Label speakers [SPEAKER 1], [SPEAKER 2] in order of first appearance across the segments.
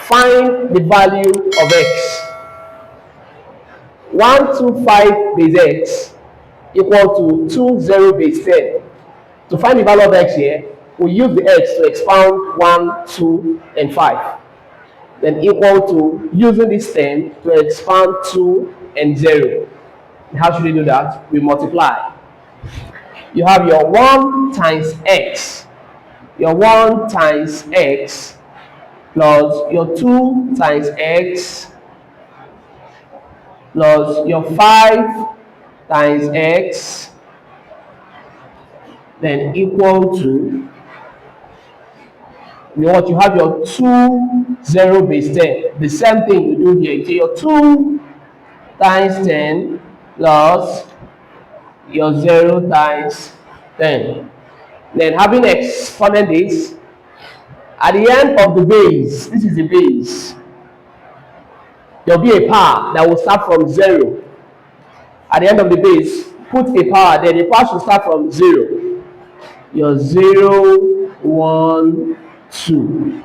[SPEAKER 1] Find the value of x. 125 base x equal to 20 base 10. To find the value of x here, we use the x to expound 1, 2, and 5. Then equal to using this 10 to expand 2 and 0. How should we do that? We multiply. You have your 1 times x, your 1 times x, plus your 2 times x, plus your 5 times x, then equal to what you have your 2 0 base 10. The same thing you do here. So your 2 times 10 plus your 0 times 10. Then having exponent this, at the end of the base, this is the base, there will be a power that will start from 0. At the end of the base, put a power, then the power should start from 0. Your 0, 1, 2.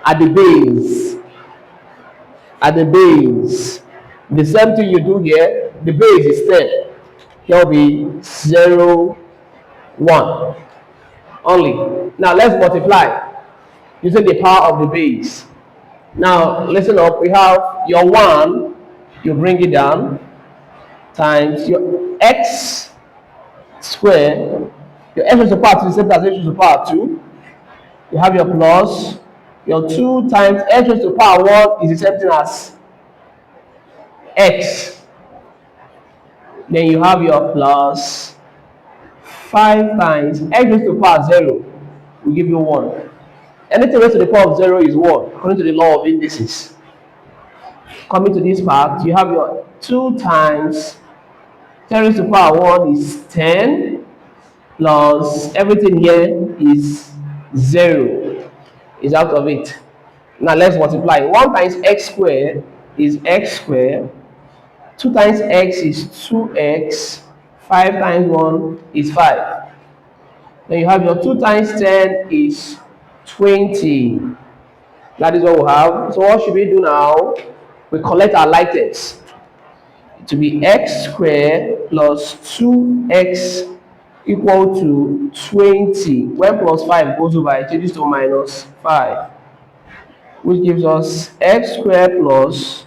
[SPEAKER 1] At the base, the same thing you do here, the base is 10. Here will be 0, 1 only. Now let's multiply using the power of the base. Now listen up, we have your 1, you bring it down, times your x squared, your x raised to the power 2 is the same as x raised to the power 2. You have your plus, your 2 times x raised to the power 1 is the same thing as x. Then you have your plus 5 times x raised to the power 0 will give you 1. Anything raised to the power of 0 is 1, according to the law of indices. Coming to this part, you have your 2 times 10 raised to the power 1 is 10, plus everything here is 0. Is out of it. Now let's multiply. 1 times x squared is x squared. 2 times x is 2x. 5 times 1 is 5. Then you have your 2 times 10 is 20. That is what we have. So what should we do now? We collect our items. It will be x squared plus 2x equal to 20. When plus 5 goes over, it changes to minus 5. Which gives us x squared plus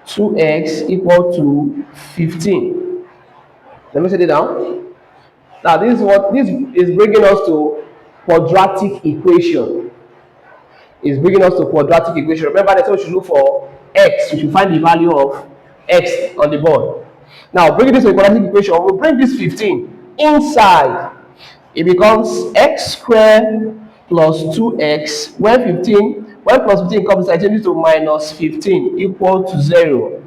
[SPEAKER 1] 2x equal to 15. Let me set it down. Now this is bringing us to quadratic equation. It's bringing us to quadratic equation. Remember that we should look for x. We should find the value of x on the board. Now bringing this to a quadratic equation, we'll bring this 15 inside. It becomes x squared plus 2x. When plus 15 comes inside, it changes to minus 15 equal to 0.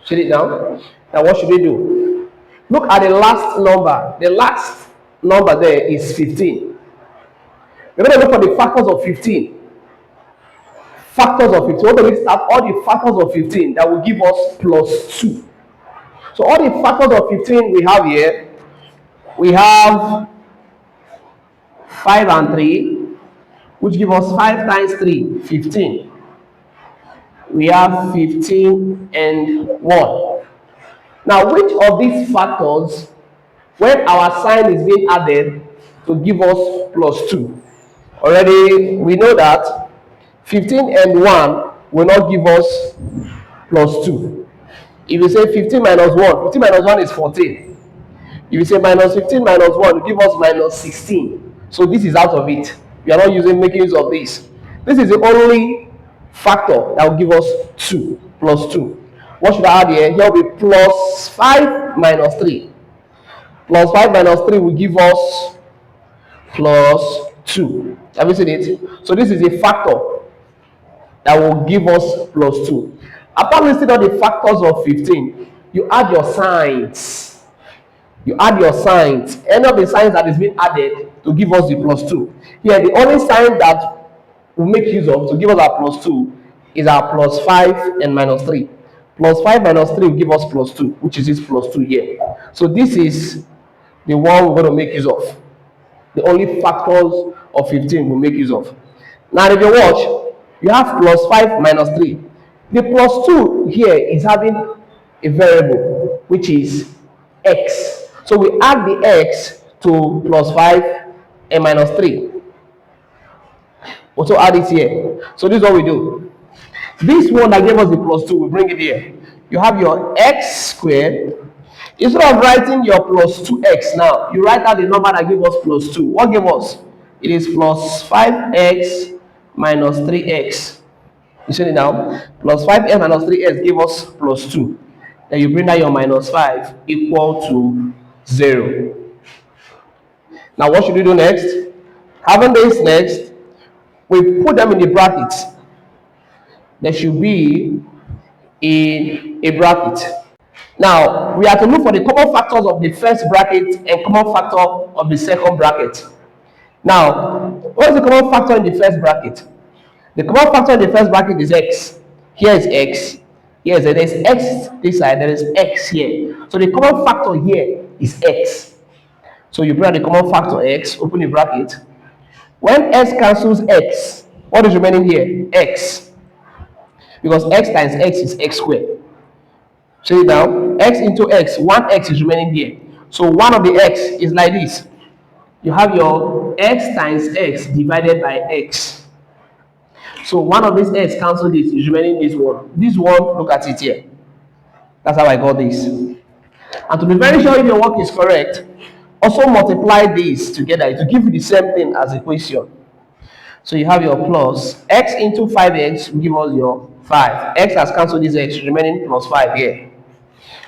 [SPEAKER 1] Shut it down. Now what should we do? Look at the last number. The last number there is 15. We're going to look for the factors of 15. Factors of 15. We're going to list out all the factors of 15 that will give us plus 2. So all the factors of 15 we have here, we have 5 and 3, which give us 5 times 3, 15. We have 15 and 1. Now, which of these factors, when our sign is being added, to give us plus 2? Already, we know that 15 and 1 will not give us plus 2. If you say 15 minus 1, 15 minus 1 is 14. If you say minus 15 minus 1, it will give us minus 16. So this is out of it. We are not making use of this. This is the only factor that will give us 2, plus 2. What should I add here? Here will be plus 5 minus 3. Plus 5 minus 3 will give us plus 2. Have you seen it? So this is a factor that will give us plus 2. Upon listing all the factors of 15, you add your signs. You add your signs. Any of the signs that is being added to give us the plus 2. Here, the only sign that we make use of to give us our plus 2 is our plus 5 and minus 3. Plus 5 minus 3 will give us plus 2, which is this plus 2 here. So this is the one we're going to make use of. The only factors of 15 we'll make use of. Now, if you watch, you have plus 5 minus 3. The plus 2 here is having a variable, which is x. So we add the x to plus 5 and minus 3. Also add it here. So this is what we do. This one that gave us the plus 2, we bring it here. You have your x squared. Instead of writing your plus 2x now, you write out the number that gave us plus 2. What gave us? It is plus 5x minus 3x. You see it now? Plus 5x minus 3x give us plus 2. Then you bring down your minus 5 equal to 0. Now what should we do next? Having this next, we put them in the brackets. There should be in a bracket. Now, we have to look for the common factors of the first bracket and common factor of the second bracket. Now, what is the common factor in the first bracket? The common factor in the first bracket is x. Here is x. Here there is x this side, there is x here. So the common factor here is x. So you bring the common factor x, open the bracket. When x cancels x, what is remaining here? X. Because x times x is x squared. See now, x into x, 1x is remaining here. So one of the x is like this. You have your x times x divided by x. So one of these x cancel this is remaining this one. This one, look at it here. That's how I got this. And to be very sure if your work is correct, also multiply these together to give you the same thing as the equation. So you have your plus x into 5x will give us your 5. X has cancelled this x, remaining plus 5 here.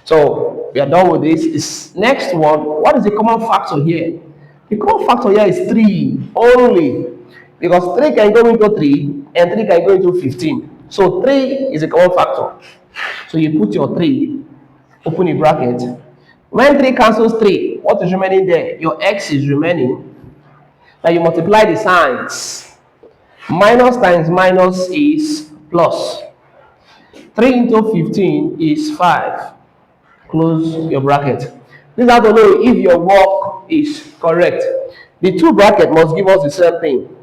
[SPEAKER 1] So we are done with this. This next one, what is the common factor here? The common factor here is 3 only. Because 3 can go into 3 and 3 can go into 15. So 3 is a common factor. So you put your 3, open the bracket. When 3 cancels 3, what is remaining there? Your x is remaining. Now you multiply the signs. Minus times minus is plus. 3 into 15 is 5. Close your bracket. This is how to know if your work is correct. The two brackets must give us the same thing.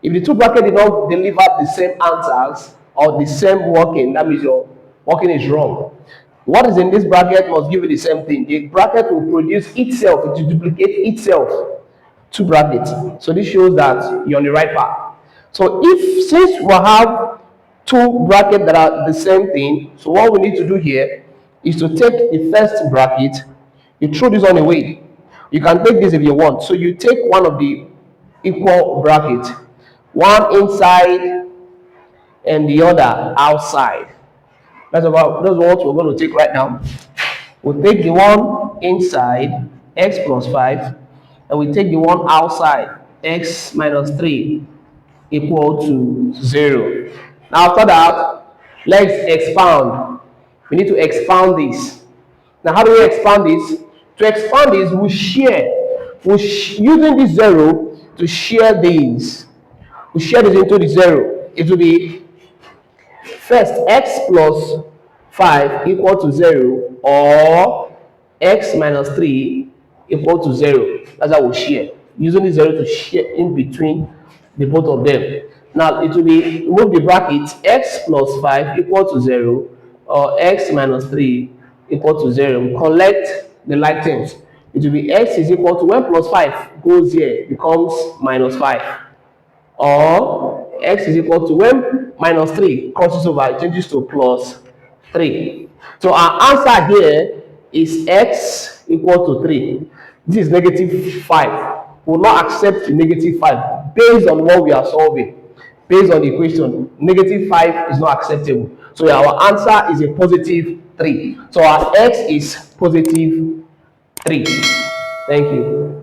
[SPEAKER 1] If the two brackets did not deliver the same answers or the same working, that means your working is wrong. What is in this bracket must give you the same thing. The bracket will produce itself, it will duplicate itself. Two brackets. So this shows that you're on the right path. So since we have two brackets that are the same thing, so what we need to do here is to take the first bracket, you throw this one away. You can take this if you want. So you take one of the equal brackets, one inside and the other outside. That's what we're going to take right now. We'll take the one inside, x plus 5, and we take the one outside, x minus 3 equal to 0. Now after that, let's expand. We need to expand this. Now how do we expand this? To expand this, we share. We're using this 0 to share these. We share this into the 0. It will be first x plus 5 equal to 0 or x minus 3 equal to 0. That's how we share. Using the 0 to share in between the both of them. Now it will be, remove the bracket, x plus 5 equal to 0 or x minus 3 equal to 0. We collect the like terms. It will be x is equal to, when plus 5 goes here, becomes minus 5. Or x is equal to, when minus 3 crosses over, it changes to plus 3. So our answer here is x equal to 3. This is negative 5. We will not accept negative 5 based on what we are solving. Based on the equation, negative 5 is not acceptable. So our answer is a positive 3. So our x is positive 3. Thank you.